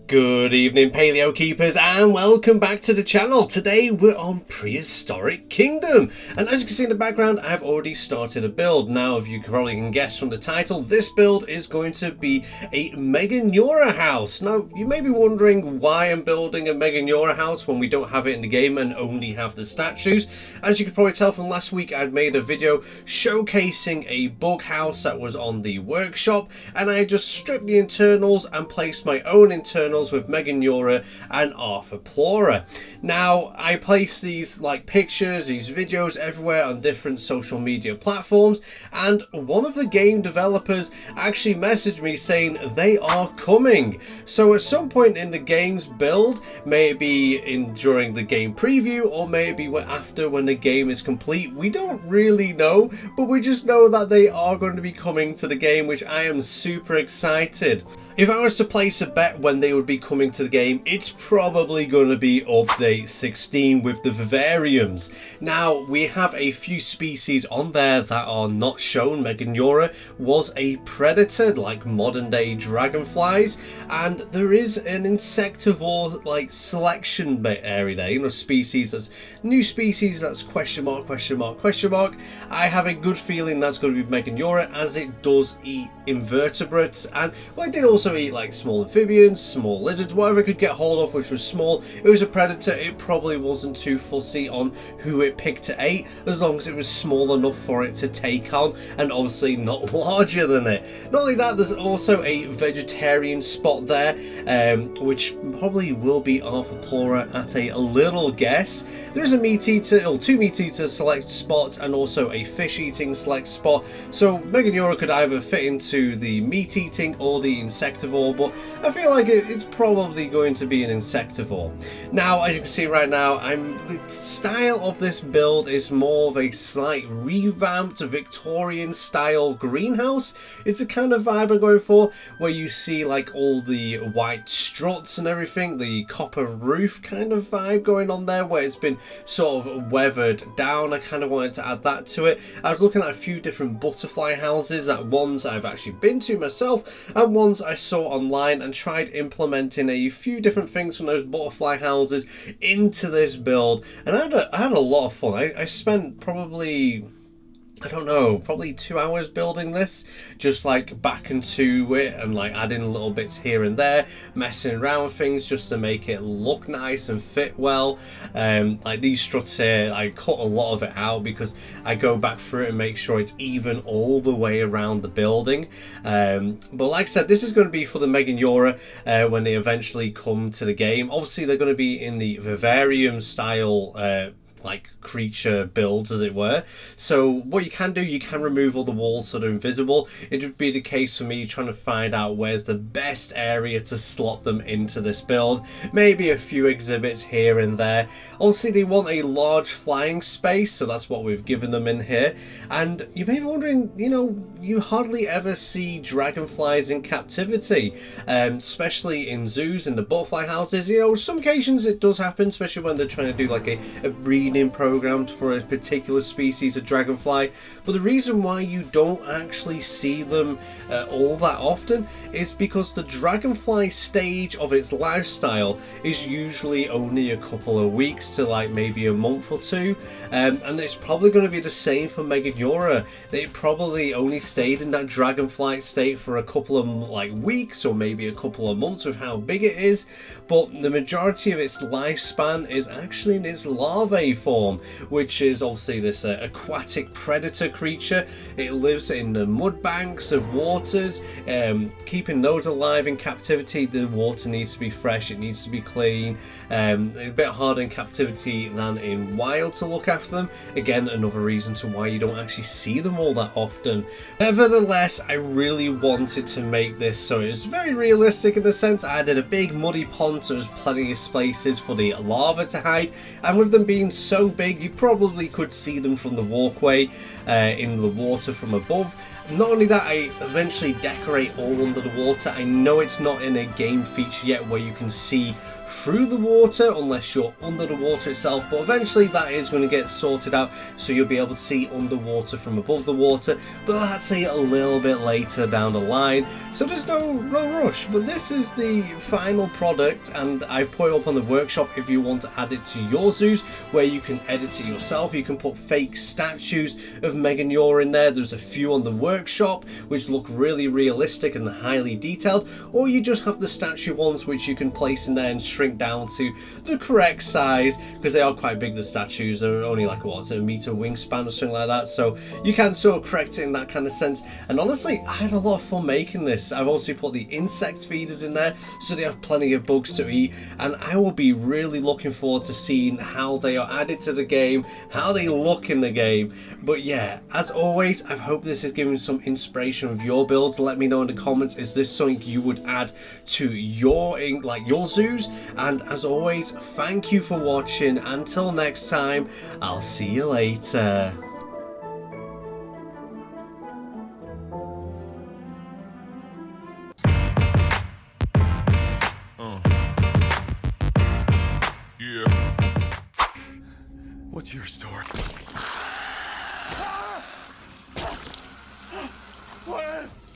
Good evening, Paleo Keepers, and welcome back to the channel. Today we're on Prehistoric Kingdom, and as you can see in the background, I've already started a build. Now, if you probably can guess from the title, this build is going to be a Meganeura house. Now, you may be wondering why I'm building a Meganeura house when we don't have it in the game and only have the statues. As you can probably tell from last week, I'd made a video showcasing a bug house that was on the workshop, and I just stripped the internals and placed my own internals with Meganeura and Arthroplora. Now, I place these pictures, these videos everywhere on different social media platforms, and one of the game developers actually messaged me saying they are coming. So at some point in the game's build, may it be during the game preview or maybe after when the game is complete, we don't really know, but we just know that they are going to be coming to the game, which I am super excited. If I was to place a bet when they would be coming to the game, it's probably going to be update 16 with the vivariums. Now, we have a few species on there that are not shown. Meganeura was a predator like modern day dragonflies, and there is an insectivore selection area there, new species that's question mark. I have a good feeling that's going to be Meganeura, as it does eat invertebrates, and well, it did also eat small amphibians, small lizards, whatever it could get hold of which was small. It was a predator. It probably wasn't too fussy on who it picked to eat, as long as it was small enough for it to take on, and obviously not larger than it. Not only that, there's also a vegetarian spot there, which probably will be Arthroplora at a little guess. There is a meat eater, or two meat eater select spots, and also a fish eating select spot. So Meganeura could either fit into the meat eating or the insectivore, but I feel like it's probably going to be an insectivore. Now, as you can see right now, the style of this build is more of a slight revamped Victorian style greenhouse. It's the kind of vibe I'm going for, where you see all the white struts and everything, the copper roof kind of vibe going on there, where it's been sort of weathered down. I kind of wanted to add that to it. I was looking at a few different butterfly houses, ones I've actually been to myself and ones I saw online, and tried implementing a few different things from those butterfly houses into this build, and I had a lot of fun. I spent probably, I don't know, probably 2 hours building this, just back into it and adding little bits here and there, messing around with things just to make it look nice and fit well. These struts here, I cut a lot of it out because I go back through it and make sure it's even all the way around the building. But like I said, this is going to be for the Meganeura when they eventually come to the game. Obviously, they're going to be in the vivarium style creature builds, as it were. So what you can do, you can remove all the walls so they're invisible. It would be the case for me trying to find out where's the best area to slot them into this build. Maybe a few exhibits here and there. Obviously, they want a large flying space, so that's what we've given them in here. And you may be wondering, you hardly ever see dragonflies in captivity, especially in zoos, in the butterfly houses. Some occasions it does happen, especially when they're trying to do a breeding programmed for a particular species of dragonfly. But the reason why you don't actually see them all that often is because the dragonfly stage of its lifestyle is usually only a couple of weeks to maybe a month or two, and it's probably going to be the same for Meganeura. They probably only stayed in that dragonfly state for a couple of weeks or maybe a couple of months with how big it is, but the majority of its lifespan is actually in its larvae form, which is obviously this aquatic predator creature. It lives in the mud banks of waters, keeping those alive in captivity. The water needs to be fresh, it needs to be clean. A bit harder in captivity than in wild to look after them. Again, another reason to why you don't actually see them all that often. Nevertheless, I really wanted to make this so it's very realistic in the sense I added a big muddy pond, so there's plenty of spaces for the larvae to hide, and with them being so big, you probably could see them from the walkway in the water from above. Not only that, I eventually decorate all under the water. I know it's not in a game feature yet where you can see through the water unless you're under the water itself, but eventually that is going to get sorted out, so you'll be able to see underwater from above the water, but that's a little bit later down the line, so there's no rush. But this is the final product, and I put it up on the workshop if you want to add it to your zoos, where you can edit it yourself. You can put fake statues of Meganeura in there. There's a few on the workshop which look really realistic and highly detailed, or you just have the statue ones which you can place in there and shrink down to the correct size, because they are quite big. The statues are only like, what's it, a meter wingspan or something like that, so you can sort of correct it in that kind of sense. And honestly, I had a lot of fun making this. I've also put the insect feeders in there so they have plenty of bugs to eat, and I will be really looking forward to seeing how they are added to the game, how they look in the game. But yeah, as always, I hope this has given some inspiration with your builds. Let me know in the comments, is this something you would add to your zoos? And as always, thank you for watching. Until next time, I'll see you later. What's your story?